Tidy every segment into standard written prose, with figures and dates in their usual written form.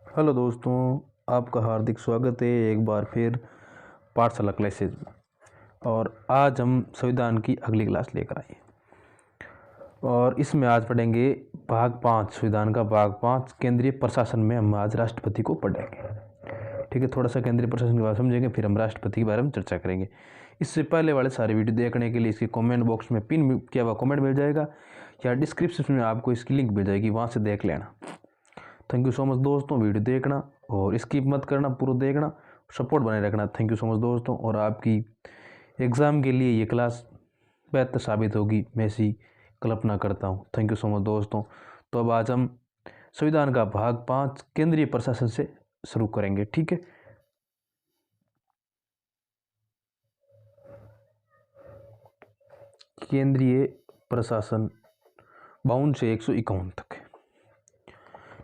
Hello दोस्तों, आपका हार्दिक स्वागत है एक बार फिर पाठशाला क्लासेज में। और आज हम संविधान की अगली क्लास लेकर आए और इसमें आज पढ़ेंगे भाग 5, संविधान का भाग 5 केंद्रीय प्रशासन में हम आज राष्ट्रपति को पढ़ेंगे। ठीक है, थोड़ा सा केंद्रीय प्रशासन के बारे में समझेंगे, फिर हम राष्ट्रपति के बारे में चर्चा करेंगे। इससे पहले वाले सारे वीडियो देखने के लिए इसके कमेंट बॉक्स में पिन किया हुआ कमेंट मिल जाएगा या डिस्क्रिप्शन में आपको इसकी लिंक मिल जाएगी, वहाँ से देख लेना। थैंक यू सो मच दोस्तों, वीडियो देखना और स्किप मत करना, पूरा देखना, सपोर्ट बनाए रखना। थैंक यू सो मच दोस्तों। और आपकी एग्ज़ाम के लिए ये क्लास बेहतर साबित होगी, मैं ऐसी कल्पना करता हूँ। थैंक यू सो मच दोस्तों। तो अब आज हम संविधान का भाग 5 केंद्रीय प्रशासन से शुरू करेंगे। ठीक है, केंद्रीय प्रशासन 52 से 151 तक है।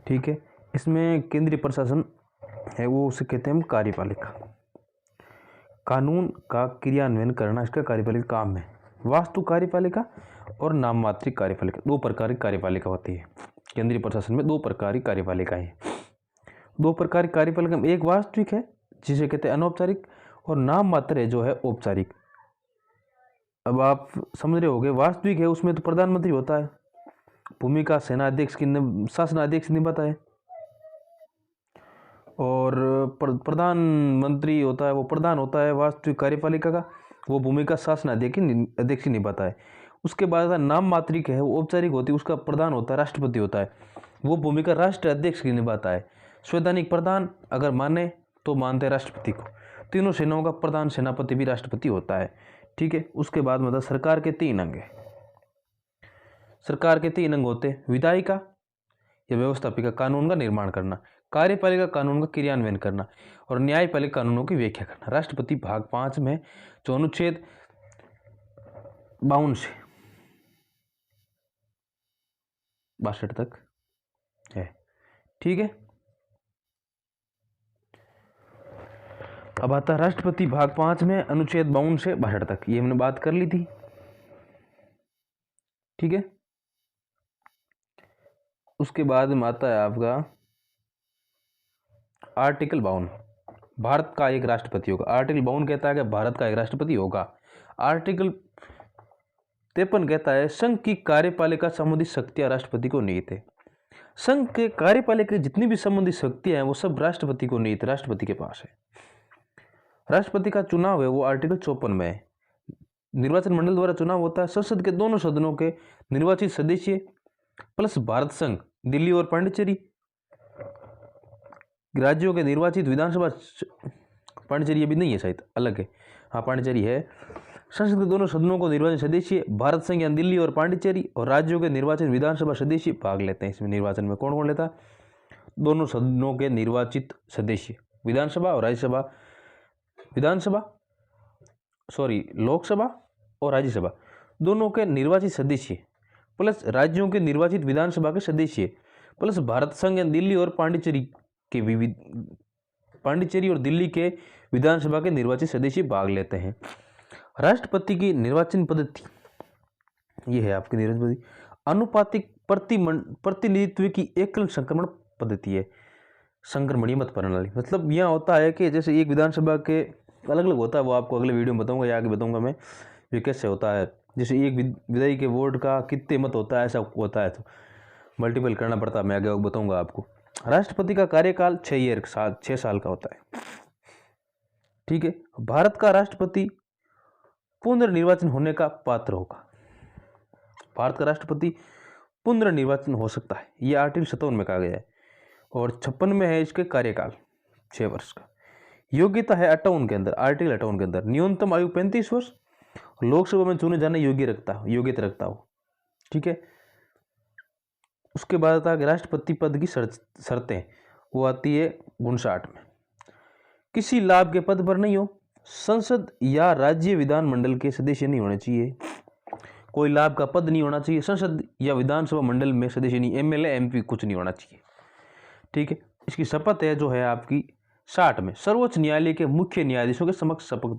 ठीक है, इसमें केंद्रीय प्रशासन है वो उसे कहते हैं हम कार्यपालिका। कानून का क्रियान्वयन करना इसका कार्यपालिका काम है। वास्तु कार्यपालिका और नाममात्रिक कार्यपालिका, दो प्रकार की कार्यपालिका होती है। केंद्रीय प्रशासन में दो प्रकार की कार्यपालिकाएं हैं। दो प्रकार की कार्यपालिका में एक वास्तविक है जिसे कहते हैं अनौपचारिक, और नाम मात्र है जो है औपचारिक। अब आप समझ रहे होंगे, वास्तविक है उसमें तो प्रधानमंत्री होता है, भूमिका सेनाध्यक्ष की शासनाध्यक्ष निभाता है, और प्रधानमंत्री होता है वो प्रधान होता है वास्तविक कार्यपालिका का, वो भूमिका शासनाध्यक्ष निभाता है। उसके बाद नाम मात्रिक है वो औपचारिक होती है, उसका प्रधान होता है राष्ट्रपति होता है, वो भूमिका राष्ट्र अध्यक्ष की निभाता है। संवैधानिक प्रधान अगर माने तो मानते हैं राष्ट्रपति को। तीनों सेनाओं का प्रधान सेनापति भी राष्ट्रपति होता है। ठीक है, उसके बाद मतलब सरकार के 3 अंग है। सरकार के 3 अंग होते हैं, विधायिका या व्यवस्थापिका कानून का निर्माण करना, कार्यपालिका कानून का क्रियान्वयन करना, और न्यायपालिका कानूनों की व्याख्या करना। राष्ट्रपति भाग 5 में जो अनुच्छेद 52 से 62 तक है। ठीक है, अब आता है राष्ट्रपति भाग 5 में अनुच्छेद 52 से 62 तक, ये हमने बात कर ली थी। ठीक है, उसके बाद में आता है आपका आर्टिकल 52, भारत का एक राष्ट्रपति होगा। आर्टिकल 52 कहता है कि भारत का एक राष्ट्रपति होगा। आर्टिकल 53 कहता है संघ की कार्यपालिका संबंधी शक्तियां राष्ट्रपति को निहित है। संघ के कार्यपालिका की जितनी भी संबंधित शक्तियां हैं वो सब राष्ट्रपति को निहित, राष्ट्रपति के पास है। राष्ट्रपति का चुनाव है वो आर्टिकल 54 में है। निर्वाचन मंडल द्वारा चुनाव होता है। संसद के दोनों सदनों के निर्वाचित सदस्य प्लस भारत संघ, दिल्ली और पांडिचेरी, राज्यों के निर्वाचित विधानसभा, पांडिचेरी ये भी नहीं है शायद, अलग है, हाँ पांडिचेरी है। संसद के दोनों सदनों को निर्वाचित सदस्य भारत संघ या दिल्ली और पांडिचेरी, और राज्यों के निर्वाचित विधानसभा सदस्य भाग लेते हैं। इसमें निर्वाचन में कौन कौन लेता है? दोनों सदनों के निर्वाचित सदस्य, विधानसभा और राज्यसभा, लोकसभा और राज्यसभा दोनों के निर्वाचित सदस्य प्लस राज्यों के निर्वाचित विधानसभा के सदस्य प्लस भारत संघ या दिल्ली और पांडिचेरी और दिल्ली के विधानसभा के निर्वाचित सदस्य भाग लेते हैं। राष्ट्रपति की निर्वाचन पद्धति ये है आपकी निर्वाचन पद्धति। अनुपातिक प्रतिनिधित्व की एकल संक्रमण पद्धति है। संक्रमणीय मत प्रणाली मतलब यह होता है कि जैसे एक विधानसभा के अलग अलग होता है, वो आपको अगले वीडियो में बताऊंगा या आगे बताऊंगा मैं ये कैसे होता है। जैसे एक विधायी के वोट का कितने मत होता है ऐसा होता है, तो मल्टीपल करना पड़ता है, मैं आगे बताऊंगा आपको। राष्ट्रपति का कार्यकाल 6 साल का होता है। ठीक है, भारत का राष्ट्रपति पुनर्निर्वाचन होने का पात्र होगा। भारत का राष्ट्रपति पुनर्निर्वाचन हो सकता है, यह आर्टिकल 57 में कहा गया है, और 56 में है इसके कार्यकाल 6 वर्ष का। योग्यता है 58 के अंदर, आर्टिकल 58 के अंदर न्यूनतम आयु 35 वर्ष, लोकसभा में चुने जाने योग्यता रखता हो। ठीक है, उसके बाद आता है राष्ट्रपति पद की शर्तें, वो आती है 59 में। किसी लाभ के पद पर नहीं हो, संसद या राज्य विधानमंडल के सदस्य नहीं होने चाहिए, कोई लाभ का पद नहीं होना चाहिए, संसद या विधानसभा मंडल में सदस्य नहीं, एमएलए एमपी कुछ नहीं होना चाहिए। ठीक है, इसकी शपथ है जो है आपकी 60 में, सर्वोच्च न्यायालय के मुख्य न्यायाधीशों के समक्ष शपथ।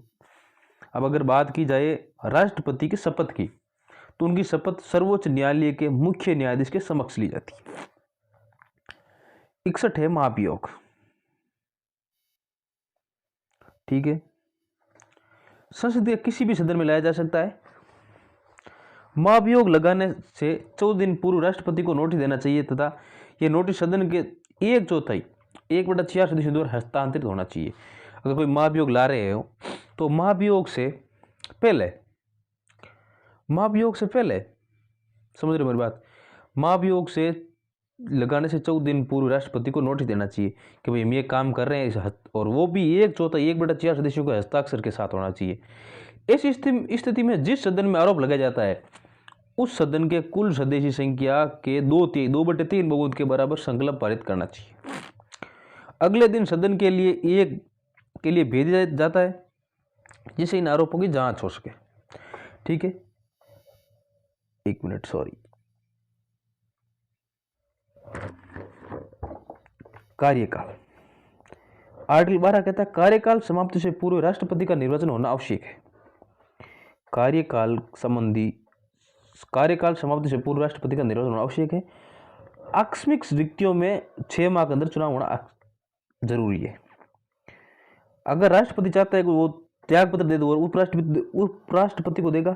अब अगर बात की जाए राष्ट्रपति की शपथ की, तो उनकी शपथ सर्वोच्च न्यायालय के मुख्य न्यायाधीश के समक्ष ली जाती है। 61 है महाभियोग। ठीक है, संसद के किसी भी सदन में लाया जा सकता है। महाभियोग लगाने से 14 दिन पूर्व राष्ट्रपति को नोटिस देना चाहिए तथा यह नोटिस सदन के 1/4 1/4 सदस्यों द्वारा हस्तांतरित होना चाहिए। अगर कोई महाभियोग ला रहे हो तो महाभियोग से पहले समझ रहे हो मेरी बात, महाभियोग से लगाने से 14 दिन पूर्व राष्ट्रपति को नोटिस देना चाहिए कि भाई हम ये काम कर रहे हैं, और वो भी 1/4 1/4 सदस्यों के हस्ताक्षर के साथ होना चाहिए। इस स्थिति में जिस सदन में आरोप लगाया जाता है उस सदन के कुल सदस्य संख्या के 2/3 बहुमत के बराबर संकल्प पारित करना चाहिए। अगले दिन सदन के लिए भेजा जाता है जिससे इन आरोपों की जांच हो सके। ठीक है, एक मिनट, सॉरी। कार्यकाल, आर्टिकल 12 कहता है कार्यकाल समाप्ति से पूर्व राष्ट्रपति का निर्वाचन होना आवश्यक है। कार्यकाल समाप्ति से पूर्व राष्ट्रपति का निर्वाचन होना आवश्यक है। आकस्मिक रिक्तियों में 6 माह के अंदर चुनाव होना जरूरी है। अगर राष्ट्रपति चाहता है कि वो त्याग पत्र दे दो और उपराष्ट्रपति को देगा।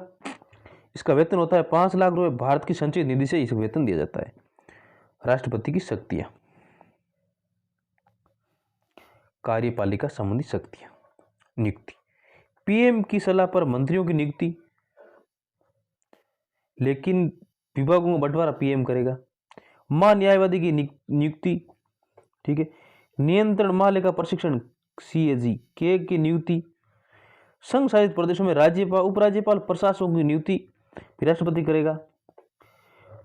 इसका वेतन होता है 5 लाख रुपए। भारत की संचित निधि से इसे वेतन दिया जाता है। राष्ट्रपति की शक्तियां, कार्यपालिका संबंधी शक्तियां, नियुक्ति, पीएम की सलाह पर मंत्रियों की नियुक्ति, लेकिन विभागों का बंटवारा पीएम करेगा। महान्यायवादी की नियुक्ति, ठीक है। नियंत्रण महालेखा प्रशिक्षण सीएजी के की नियुक्ति, संघ शासित प्रदेशों में राज्यपाल उपराज्यपाल प्रशासकों की नियुक्ति राष्ट्रपति करेगा।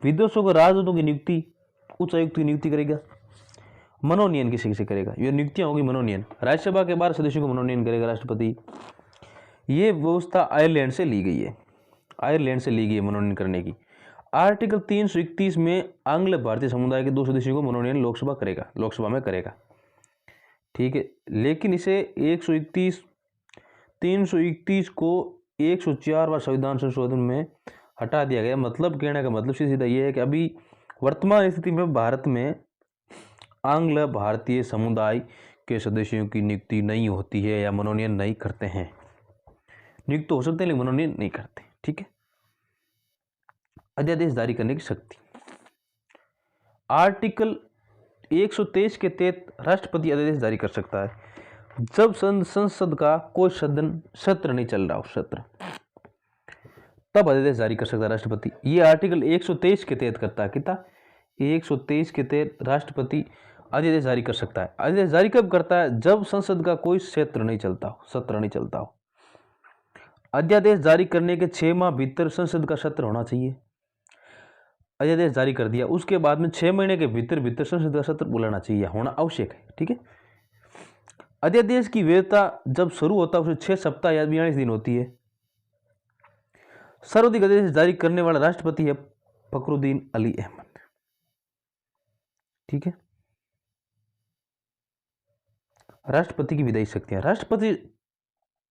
विदेशों को राजदूतों की नियुक्ति उच्चायुक्त की नियुक्ति करेगा। मनोनयन किसी किसी करेगा, ये नियुक्तियां होगी मनोनयन। राज्यसभा के 12 सदस्यों को मनोनयन करेगा राष्ट्रपति। ये व्यवस्था आयरलैंड से ली गई है, मनोनयन करने की। आर्टिकल 331 में आंग्ल भारतीय समुदाय के 2 सदस्यों को मनोनयन लोकसभा में करेगा। ठीक है, लेकिन इसे 331 को 104 बार संविधान संशोधन में हटा दिया गया। मतलब कहने का मतलब सीधा ये है कि अभी वर्तमान स्थिति में भारत में आंग्ल भारतीय समुदाय के सदस्यों की नियुक्ति नहीं होती है या मनोनयन नहीं करते हैं। नियुक्त हो सकते हैं लेकिन मनोनयन नहीं करते। ठीक है, अध्यादेश जारी करने की शक्ति, आर्टिकल 123 के तहत राष्ट्रपति अध्यादेश जारी कर सकता है जब संसद का कोई सत्र नहीं चल रहा हो, तब अध्यादेश जारी कर सकता है राष्ट्रपति। ये आर्टिकल 123 के तहत करता है। कितना? 123 के तहत राष्ट्रपति अध्यादेश जारी कर सकता है। अध्यादेश जारी कब करता है? जब संसद का कोई सत्र नहीं चलता हो। अध्यादेश जारी करने के 6 माह भीतर संसद का सत्र होना चाहिए। अध्यादेश जारी कर दिया, उसके बाद में 6 महीने के भीतर संसद का सत्र बुलाना चाहिए, होना आवश्यक है। ठीक है, अध्यादेश की वैधता जब शुरू होता है उसे 6 सप्ताह या 42 दिन होती है। सर्वाधिक अध्यादेश जारी करने वाला राष्ट्रपति है फखरुद्दीन अली अहमद। ठीक है, राष्ट्रपति की विधायी शक्तियां,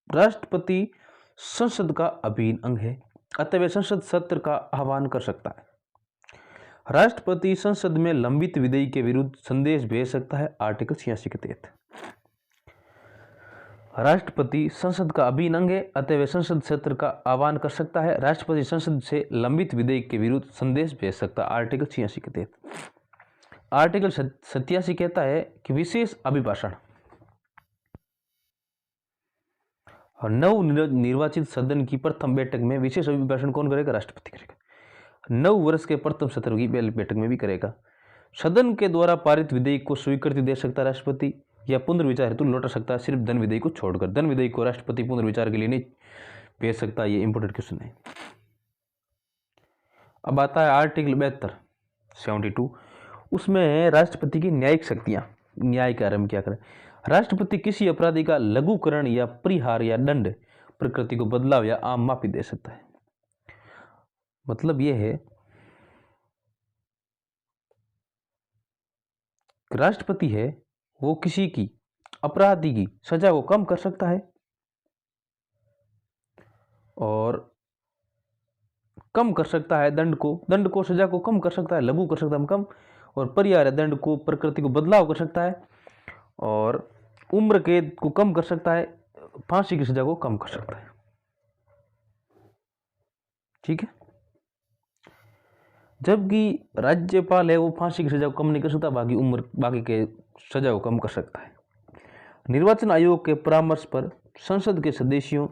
राष्ट्रपति संसद का अभिन्न अंग है, अतः वह संसद सत्र का आह्वान कर सकता है। राष्ट्रपति संसद में लंबित विधेयक के विरुद्ध संदेश भेज सकता है, आर्टिकल 86 के तहत। राष्ट्रपति संसद का अभिन्न अंग है, अतः वह संसद सत्र का आह्वान कर सकता है। राष्ट्रपति संसद से लंबित विधेयक के विरुद्ध संदेश भेज सकता है, आर्टिकल 86 के तहत। आर्टिकल 87 कहता है कि विशेष अभिभाषण, और नव निर्वाचित सदन की प्रथम बैठक में विशेष अभिभाषण कौन करेगा? राष्ट्रपति करेगा। 9 वर्ष के प्रथम सत्र की पहली बैठक में भी करेगा। सदन के द्वारा पारित विधेयक को स्वीकृति दे सकता है राष्ट्रपति, या पुनर्विचार हेतु लौटा सकता है, सिर्फ धन विधेयक को छोड़कर। धन विधेयक को राष्ट्रपति पुनर्विचार के लिए नहीं भेज सकता। ये इंपोर्टेंट क्वेश्चन है। अब आता है आर्टिकल 72 उसमें है राष्ट्रपति की न्यायिक शक्तियां। न्याय के आरंभ क्या करें? राष्ट्रपति किसी अपराधी का लघुकरण या परिहार या दंड प्रकृति को बदलाव या आम माफी दे सकता है। मतलब यह है कि राष्ट्रपति है वो किसी की अपराधी की सजा को कम कर सकता है और कम कर सकता है दंड को, सजा को कम कर सकता है, लघु कर सकता है कम, और परिहार्य दंड को प्रकृति को बदलाव कर सकता है और उम्र कैद को कम कर सकता है, फांसी की सजा को कम कर सकता है। ठीक है, जबकि राज्यपाल है वो फांसी की सजा को कम नहीं कर सकता, बाकी के सजा को कम कर सकता है। निर्वाचन आयोग के परामर्श पर संसद के सदस्यों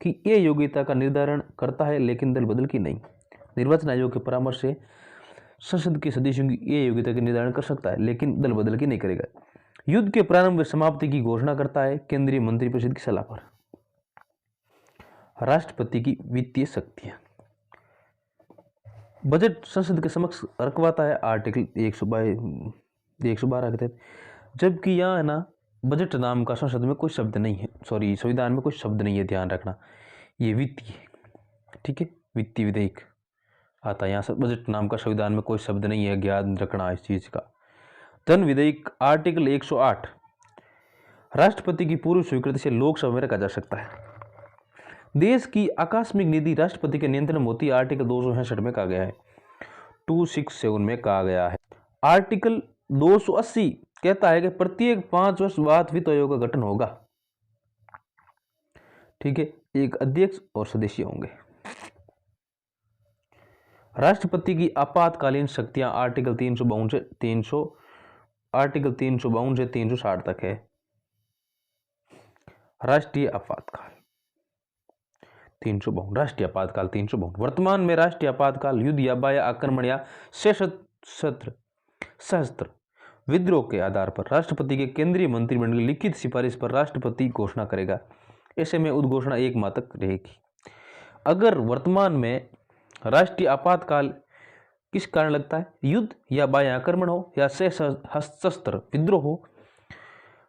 की ये योग्यता का निर्धारण करता है, लेकिन दल बदल की नहीं। निर्वाचन आयोग के परामर्श से संसद के सदस्यों की ये योग्यता का निर्धारण कर सकता है, लेकिन दल बदल की नहीं करेगा। युद्ध के प्रारंभ व समाप्ति की घोषणा करता है केंद्रीय मंत्रिपरिषद की सलाह पर। राष्ट्रपति की वित्तीय शक्तियां, बजट संसद के समक्ष रखवाता है आर्टिकल 112 के तहत, जबकि यहाँ है ना बजट नाम का संसद में कोई शब्द नहीं है, सॉरी संविधान में कोई शब्द नहीं है, ध्यान रखना, ये वित्तीय, ठीक है, वित्तीय विधेयक आता है यहाँ से, बजट नाम का संविधान में कोई शब्द नहीं है, ज्ञान रखना इस चीज का। धन विधेयक आर्टिकल 108, राष्ट्रपति की पूर्व स्वीकृति से लोकसभा में रखा जा सकता है। देश की आकस्मिक निधि राष्ट्रपति के नियंत्रण में होती है, आर्टिकल 266 में कहा गया है, 267 में कहा गया है। आर्टिकल 280 कहता है कि प्रत्येक 5 वर्ष बाद वित्त आयोग का गठन होगा। ठीक है, एक अध्यक्ष और सदस्य होंगे। राष्ट्रपति की आपातकालीन शक्तियां आर्टिकल 352 से 360 तक है। राष्ट्रीय आपातकाल 352, राष्ट्रीय आपातकाल 352। वर्तमान में राष्ट्रीय आपातकाल युद्ध या बाह्य आक्रमण या सशस्त्र विद्रोह के आधार पर राष्ट्रपति के केंद्रीय मंत्रिमंडल की लिखित सिफारिश पर राष्ट्रपति घोषणा करेगा। ऐसे में उद्घोषणा 1 माह तक रहेगी। अगर वर्तमान में राष्ट्रीय आपातकाल किस कारण लगता है, युद्ध या बाह्य आक्रमण हो या सशस्त्र विद्रोह हो,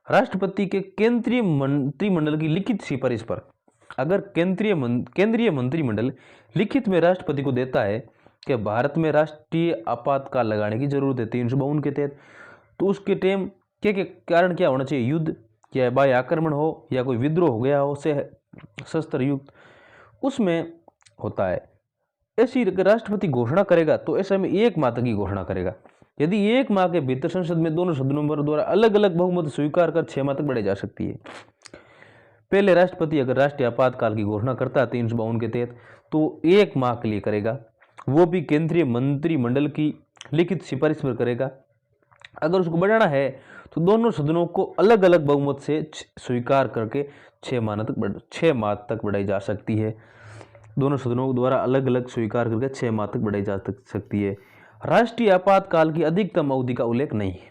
राष्ट्रपति के केंद्रीय मंत्रिमंडल की लिखित सिफारिश पर, अगर केंद्रीय मंत्रिमंडल लिखित में राष्ट्रपति को देता है कि भारत में राष्ट्रीय आपातकाल लगाने की जरूरत है 352 के तहत, तो उसके टाइम के कारण क्या होना चाहिए, युद्ध या बाह्य आक्रमण हो या कोई विद्रोह हो गया हो सशस्त्र युद्ध, उसमें होता है। ऐसी राष्ट्रपति घोषणा करेगा तो ऐसे में 1 माह तक की घोषणा करेगा। यदि 1 माह के भीतर संसद में दोनों सदनों द्वारा अलग अलग बहुमत स्वीकार कर 6 माह तक बढ़ाई जा सकती है। पहले राष्ट्रपति अगर राष्ट्रीय आपातकाल की घोषणा करता है 352 के तहत तो 1 माह के लिए करेगा, वो भी केंद्रीय मंत्रिमंडल की लिखित सिफारिश पर करेगा। अगर उसको बढ़ाना है तो दोनों सदनों को अलग अलग बहुमत से स्वीकार करके 6 माह तक बढ़ाई जा सकती है। दोनों सदनों द्वारा अलग अलग स्वीकार करके 6 माह तक बढ़ाई जा सकती है। राष्ट्रीय आपातकाल की अधिकतम अवधि का उल्लेख नहीं है।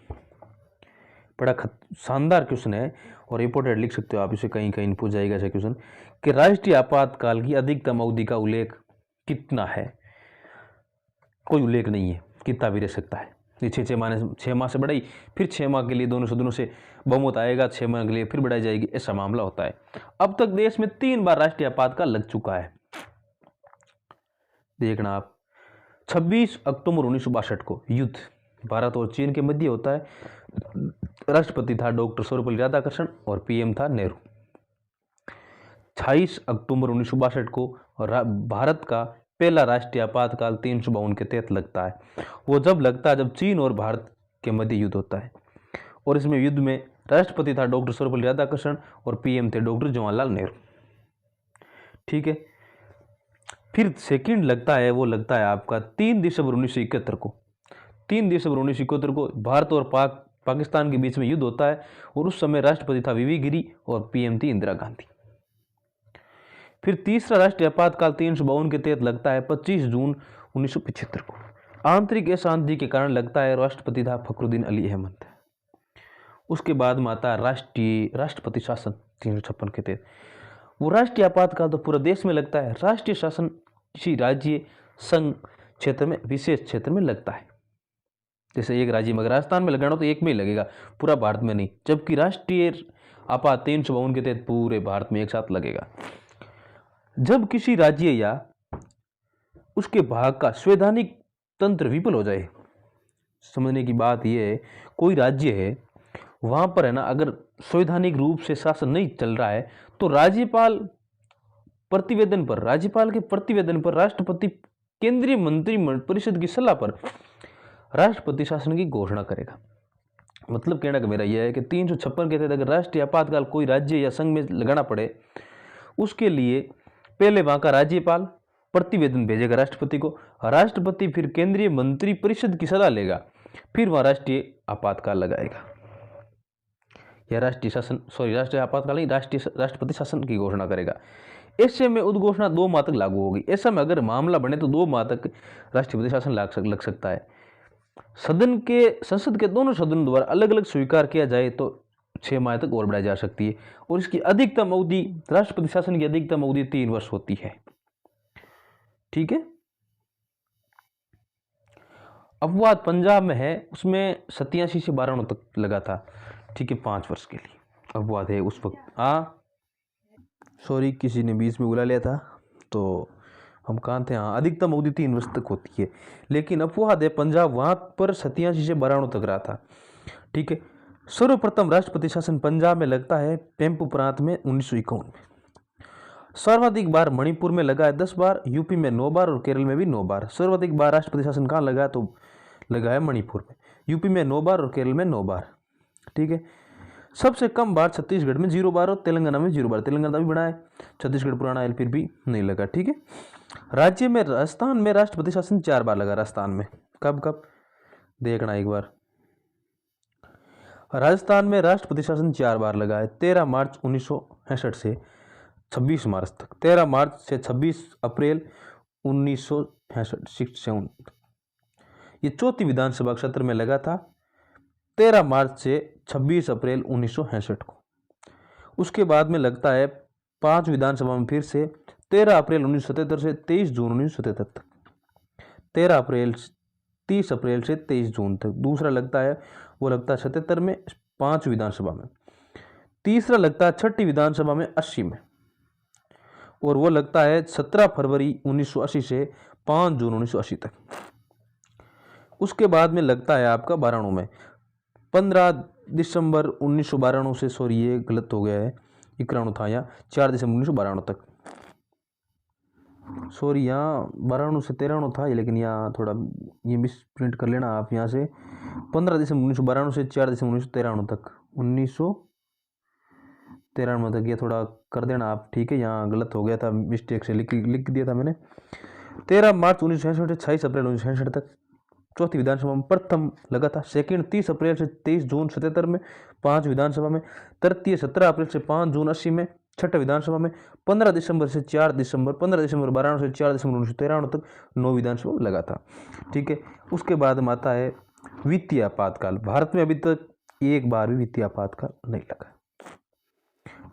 बड़ा शानदार क्वेश्चन है और इंपोर्टेंट लिख सकते हो आप इसे, कहीं कहीं पूछ जाएगा ऐसा क्वेश्चन कि राष्ट्रीय आपातकाल की अधिकतम अवधि का उल्लेख कितना है। कोई उल्लेख नहीं है, कितना भी रह सकता है। ये 6 माह से बढ़ाई, फिर 6 माह के लिए दोनों सदनों से बहुमत आएगा, 6 माह के लिए फिर बढ़ाई जाएगी, ऐसा मामला होता है। अब तक देश में 3 बार राष्ट्रीय आपातकाल लग चुका है। देखना आप, 26 अक्टूबर 1962 को युद्ध भारत और चीन के मध्य होता है। राष्ट्रपति था डॉक्टर सर्वपल्ली राधाकृष्णन और पीएम था नेहरू। 28 अक्टूबर 1962 को भारत का पहला राष्ट्रीय आपातकाल 352 के तहत लगता है। वो जब लगता है जब चीन और भारत के मध्य युद्ध होता है, और इसमें युद्ध में राष्ट्रपति था डॉक्टर सर्वपल्ली राधाकृष्णन और पीएम थे डॉक्टर जवाहरलाल नेहरू। ठीक है, फिर सेकंड लगता है, वो लगता है आपका 3 दिसंबर 1971 को। 3 दिसंबर 1971 को भारत और पाकिस्तान के बीच में युद्ध होता है, और उस समय राष्ट्रपति था वीवी गिरी और पीएम थी इंदिरा गांधी। फिर तीसरा राष्ट्रीय आपातकाल 352 के तहत लगता है 25 जून 1975 को। आंतरिक अशांति के कारण लगता है, राष्ट्रपति था फखरुद्दीन अली अहमद। उसके बाद में आता राष्ट्रपति शासन 356 के तहत। वो राष्ट्रीय आपातकाल तो पूरा देश में लगता है, राष्ट्रीय शासन किसी राज्य संघ क्षेत्र में, विशेष क्षेत्र में लगता है। जैसे एक राज्य में अगर राजस्थान में लगाना हो तो एक में ही लगेगा, पूरा भारत में नहीं। जबकि राष्ट्रीय आपात 352 के तहत पूरे भारत में एक साथ लगेगा। जब किसी राज्य या उसके भाग का संवैधानिक तंत्र विफल हो जाए, समझने की बात यह है, कोई राज्य है वहां पर है ना, अगर संवैधानिक रूप से शासन नहीं चल रहा है तो राज्यपाल के प्रतिवेदन पर राष्ट्रपति केंद्रीय मंत्रिपरिषद की सलाह पर राष्ट्रपति शासन की घोषणा करेगा। मतलब कहना का मेरा यह है कि 356 के तहत अगर राष्ट्रीय आपातकाल कोई राज्य या संघ में लगाना पड़े, उसके लिए पहले वहां का राज्यपाल प्रतिवेदन भेजेगा राष्ट्रपति को, राष्ट्रपति फिर केंद्रीय मंत्री परिषद की सलाह लेगा, फिर वहां राष्ट्रीय आपातकाल लगाएगा, या राष्ट्रीय आपातकाल नहीं, राष्ट्रपति शासन की घोषणा करेगा। ऐसे में उद्घोषणा 2 माह तक लागू होगी। ऐसा में अगर मामला बने तो 2 माह तक राष्ट्रपति शासन लग सकता है। संसद के दोनों सदनों द्वारा अलग अलग स्वीकार किया जाए तो 6 माह तक और बढ़ाई जा सकती है, और इसकी अधिकतम अवधि, राष्ट्रपति शासन की अधिकतम अवधि 3 वर्ष होती है। ठीक है। अपवाद पंजाब में है, उसमें 87 से 92 तक लगा था। ठीक है, 5 वर्ष के लिए अपवाद है उस वक्त। सॉरी, किसी ने बीच में बुला लिया था तो हम कहाँ थे। हाँ, अधिकतम अवधि 3 वर्ष तक होती है, लेकिन अपवाद है पंजाब, वहाँ पर 87 से 92 तक रहा था। ठीक है। सर्वप्रथम राष्ट्रपति शासन पंजाब में लगता है पेम्पू प्रांत में 1951 में। सर्वाधिक बार मणिपुर में लगा है 10 बार, यूपी में 9 बार और केरल में भी 9 बार। सर्वाधिक बार राष्ट्रपति शासन कहाँ लगा है तो लगा है मणिपुर में, यूपी में 9 बार और केरल में 9 बार। ठीक है। सबसे कम बार छत्तीसगढ़ में 0 बार और तेलंगाना में 0 बार। तेलंगाना भी बना है, छत्तीसगढ़ पुराना है फिर भी नहीं लगा। ठीक है। राज्य में राजस्थान में राष्ट्रपति शासन 4 बार लगा। राजस्थान में कब कब देखना एक बार। राजस्थान में राष्ट्रपति शासन 4 बार लगा है, 13 मार्च 1966 से 26 मार्च तक, 13 मार्च से 26 अप्रैल 1967। ये चौथी विधानसभा क्षेत्र में लगा था, 13 मार्च से 26 अप्रैल 1967 को। उसके बाद में लगता है 5 विधानसभा में फिर से 13 अप्रैल 1977 से 23 जून 1977 तक, 13 अप्रैल 30 अप्रैल से 23 जून तक। दूसरा लगता है वो लगता है 77 में 5 विधानसभा में। तीसरा लगता है 6ठी विधानसभा में 80 में, और वो लगता है 17 फरवरी 1980 से 5 जून 1980 तक। उसके बाद में लगता है आपका 92 में 15 दिसंबर 1992 से, सॉरी ये गलत हो गया है, 91 था यहाँ, 4 दिसंबर 1992 तक। सॉरी यहाँ 92 से 93 था, लेकिन यहाँ थोड़ा ये मिस प्रिंट कर लेना आप यहाँ से। 15 दिसंबर 1992 से 4 दिसंबर 1993 तक, 1993 तक, ये थोड़ा कर देना आप। ठीक है, यहाँ गलत हो गया था, मिस्टेक से लिख दिया था मैंने। 13 मार्च 1966 से 26 अप्रैल 1966 तक चौथी विधानसभा में प्रथम लगा था। सेकंड 30 अप्रैल से 23 जून 77 में 5 विधानसभा में। तृतीय 17 अप्रैल से 5 जून 80 में 6ठ विधानसभा में। 15 दिसंबर से 4 दिसंबर 15 दिसंबर 92 से 4 दिसंबर 1993 तक 9 विधानसभा लगा था। ठीक है। उसके बाद में आता है वित्तीय आपातकाल। भारत में अभी तक एक बार भी वित्तीय आपातकाल नहीं लगा।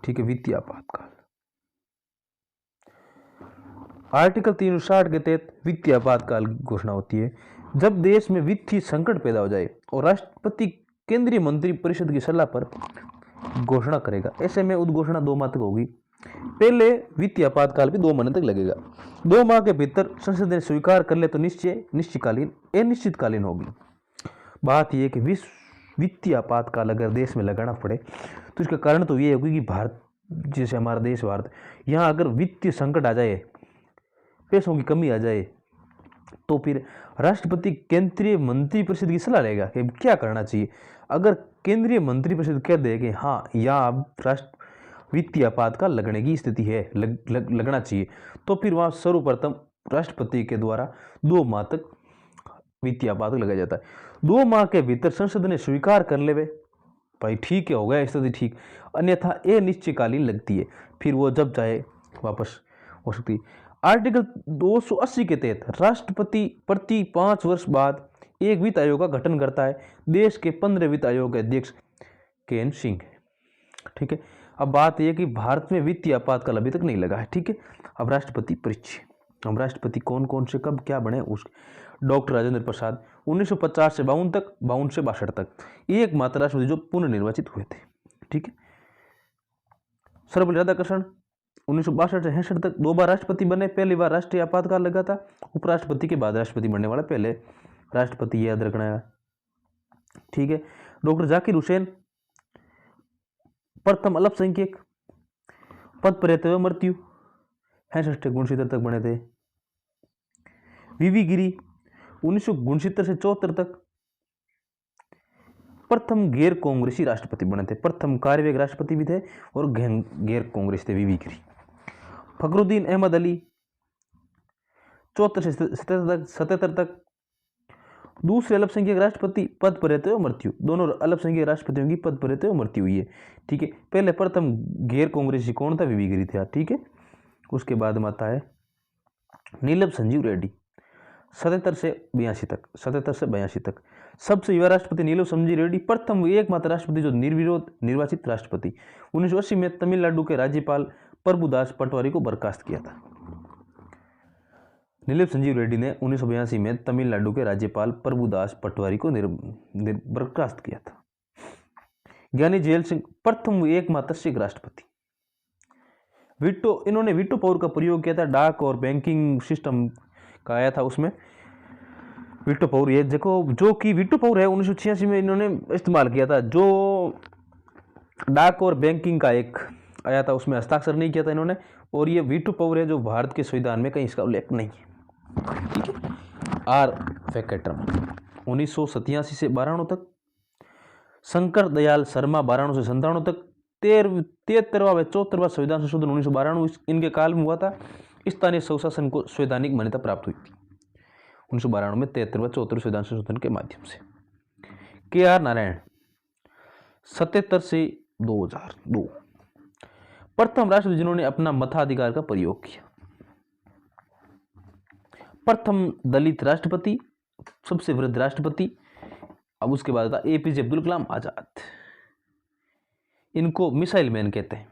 ठीक है, वित्तीय आपातकाल आर्टिकल 360 के तहत वित्तीय आपातकाल की घोषणा होती है जब देश में वित्तीय संकट पैदा हो जाए और राष्ट्रपति केंद्रीय मंत्री परिषद की सलाह पर घोषणा करेगा। ऐसे में उद्घोषणा 2 माह तक होगी। पहले वित्तीय आपातकाल भी 2 महीने तक लगेगा। 2 माह के भीतर संसद ने स्वीकार कर ले तो निश्चितकालीन अनिश्चितकालीन होगी। बात यह कि वित्तीय आपातकाल अगर देश में लगाना पड़े तो इसका कारण तो ये होगी कि भारत जैसे हमारा देश भारत, यहाँ अगर वित्तीय संकट आ जाए, पैसों की कमी आ जाए, तो फिर राष्ट्रपति केंद्रीय मंत्री परिषद की सलाह लेगा कि क्या करना चाहिए। अगर केंद्रीय मंत्री परिषद कह दे कि हाँ यहाँ अब वित्तीय आपातकाल लगने की स्थिति है, लगना चाहिए, तो फिर वहाँ सर्वप्रथम राष्ट्रपति के द्वारा 2 माह तक वित्तीय आपातकाल लगाया जाता है। 2 माह के भीतर संसद ने स्वीकार कर ले भाई ठीक है, हो गया स्थिति ठीक, अन्यथा अनिश्चितकालीन लगती है, फिर वो जब चाहे वापस हो सकती है। आर्टिकल 280 के तहत राष्ट्रपति प्रति 5 वर्ष बाद एक वित्त आयोग का गठन करता है। देश के 15 वित्त आयोग के अध्यक्ष के.एन. सिंह है। ठीक है। अब बात यह कि भारत में वित्तीय आपातकाल अभी तक नहीं लगा है। ठीक है। अब राष्ट्रपति परिचय, हम राष्ट्रपति कौन कौन से कब क्या बने उसके। डॉक्टर राजेंद्र प्रसाद 1950 से 52 तक, 52 से 62 तक, एकमात्र राष्ट्रपति जो पुनर्निर्वाचित हुए थे। ठीक है। सर्वपल्ली राधाकृष्णन 1962 से 66 तक 2 बार राष्ट्रपति बने। पहली बार राष्ट्रीय आपातकाल लगा था। उपराष्ट्रपति के बाद राष्ट्रपति बनने वाला पहले राष्ट्रपति, याद रखना है। ठीक है। डॉक्टर जाकिर हुसैन प्रथम अल्पसंख्यक, पद पर रहते हुए मृत्यु, 66 गुणशितर तक बने थे। वीवी गिरी 1969 से 74 तक प्रथम गैर कांग्रेसी राष्ट्रपति बने थे। प्रथम कार्यवाहक राष्ट्रपति भी थे और गैर कांग्रेस थे, वीवी गिरी। फखरुद्दीन अहमद अली 74 से 77 तक दूसरे अल्पसंख्यक राष्ट्रपति पद पर रहते हुए मृत्यु। दोनों अल्पसंख्यक राष्ट्रपतियों की पद पर रहते हुए मृत्यु हुई है। ठीक है, पहले प्रथम गैर कांग्रेसी कौन था? वीवी गिरी था। ठीक है, उसके बाद में आता है नीलम संजीव रेड्डी 77 से 82 तक। सबसे युवा राष्ट्रपति नीलम संजीव रेड्डी, प्रथम एकमात्र राष्ट्रपति जो निर्विरोध निर्वाचित राष्ट्रपति। 1980 में तमिलनाडु के राज्यपाल प्रभुदास पटवारी को बर्खास्त किया था। नीलम संजीव रेड्डी ने 1982 में तमिलनाडु के राज्यपाल प्रभुदास पटवारी को बर्खास्त किया था। ज्ञानी जेल सिंह, प्रथम एकमात्र सिख राष्ट्रपति। इन्होंने वीटो पावर का प्रयोग किया था। डाक और बैंकिंग सिस्टम का आया था उसमें वीटो पावर। ये देखो, जो कि वीटो पावर है 1986 में इन्होंने इस्तेमाल किया था। जो डाक और बैंकिंग का एक आया था उसमें हस्ताक्षर नहीं किया था इन्होंने। और ये वीटो पावर है जो भारत के संविधान में कहीं इसका उल्लेख नहीं है। ठीक है, आर वेंकटरमन 1987 से 92 तक। शंकर दयाल शर्मा 92 से 97 तक। 73वां व 74वां संविधान संशोधन 1992 इनके काल में हुआ था। स्थानीय स्वशासन को संवैधानिक मान्यता प्राप्त हुई थी 1992 में 73वां 74वें संविधान संशोधन के माध्यम से। के आर नारायण 77 से 2002 प्रथम राष्ट्रपति जिन्होंने अपना मताधिकार का प्रयोग किया। प्रथम दलित राष्ट्रपति, सबसे वृद्ध राष्ट्रपति। अब उसके बाद था एपीजे अब्दुल कलाम आजाद। इनको मिसाइल मैन कहते हैं।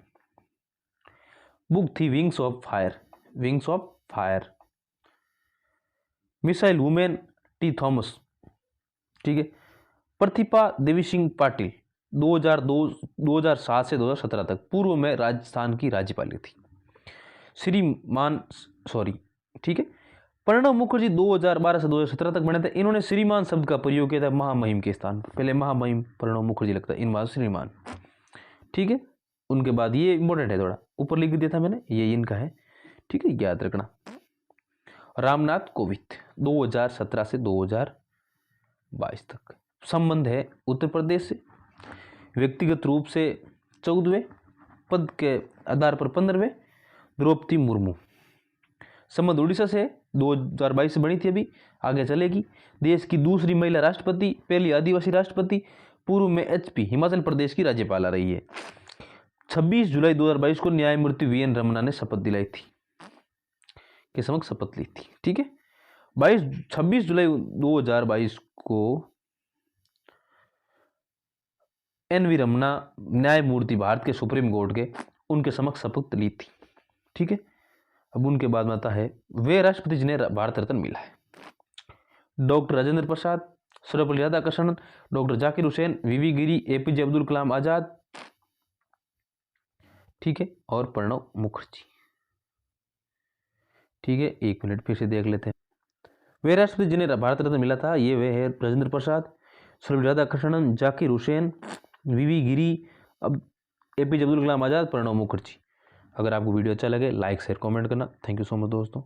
बुक थी wings of fire. Missile women T Thomas. ठीक है, प्रतिभा देवी सिंह पाटिल 2007 से 2017 तक पूर्व में राजस्थान की राज्यपाल थी। ठीक है, प्रणब मुखर्जी 2012 से 2017 तक बने थे। इन्होंने श्रीमान शब्द का प्रयोग किया था महामहिम के स्थान पर। पहले महामहिम प्रणब मुखर्जी लगता है, इन बाद श्रीमान। ठीक है, उनके बाद ये इंपॉर्टेंट है, थोड़ा ऊपर लिख दिया था मैंने, ये इनका है। ठीक है, याद रखना। रामनाथ कोविंद 2017 से 2022 तक। संबंध है उत्तर प्रदेश से। व्यक्तिगत रूप से 14वें, पद के आधार पर 15वें द्रौपदी मुर्मू। संबंध उड़ीसा से 2022 से बनी थी, अभी आगे चलेगी। देश की दूसरी महिला राष्ट्रपति, पहली आदिवासी राष्ट्रपति। पूर्व में एचपी हिमाचल प्रदेश की राज्यपाल रही है। 26 जुलाई 2022 को न्यायमूर्ति वीएन रमन्ना ने शपथ दिलाई थी, के समक्ष शपथ ली थी। ठीक है, 26 जुलाई 2022 को एनवी रमन्ना न्यायमूर्ति भारत के सुप्रीम कोर्ट के, उनके समक्ष शपथ ली थी। ठीक है, अब उनके बाद में आता है वे राष्ट्रपति जिन्हें भारत रत्न मिला है। डॉक्टर राजेंद्र प्रसाद, सर्वपल्ली राधाकृष्णन, डॉक्टर जाकिर हुसैन, वीवी गिरी, एपीजे अब्दुल कलाम आजाद। ठीक है, और प्रणब मुखर्जी। ठीक है, एक मिनट फिर से देख लेते हैं। वे राष्ट्रपति जिन्हें भारत रत्न मिला था, ये वे है राजेंद्र प्रसाद, सर्वपल्ली राधाकृष्णन, जाकिर हुसैन, वीवी गिरी, अब एपीजे अब्दुल कलाम आजाद, प्रणब मुखर्जी। अगर आपको वीडियो अच्छा लगे लाइक शेयर कमेंट करना। थैंक यू सो मच दोस्तों।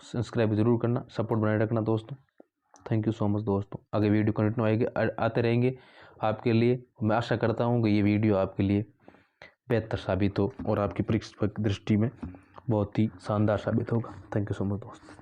सब्सक्राइब जरूर करना, सपोर्ट बनाए रखना दोस्तों। थैंक यू सो मच दोस्तों। आगे वीडियो कंटिन्यू आते रहेंगे आपके लिए। मैं आशा करता हूँ कि ये वीडियो आपके लिए बेहतर साबित हो और आपकी परीक्षा दृष्टि में बहुत ही शानदार साबित होगा। थैंक यू सो मच दोस्तों।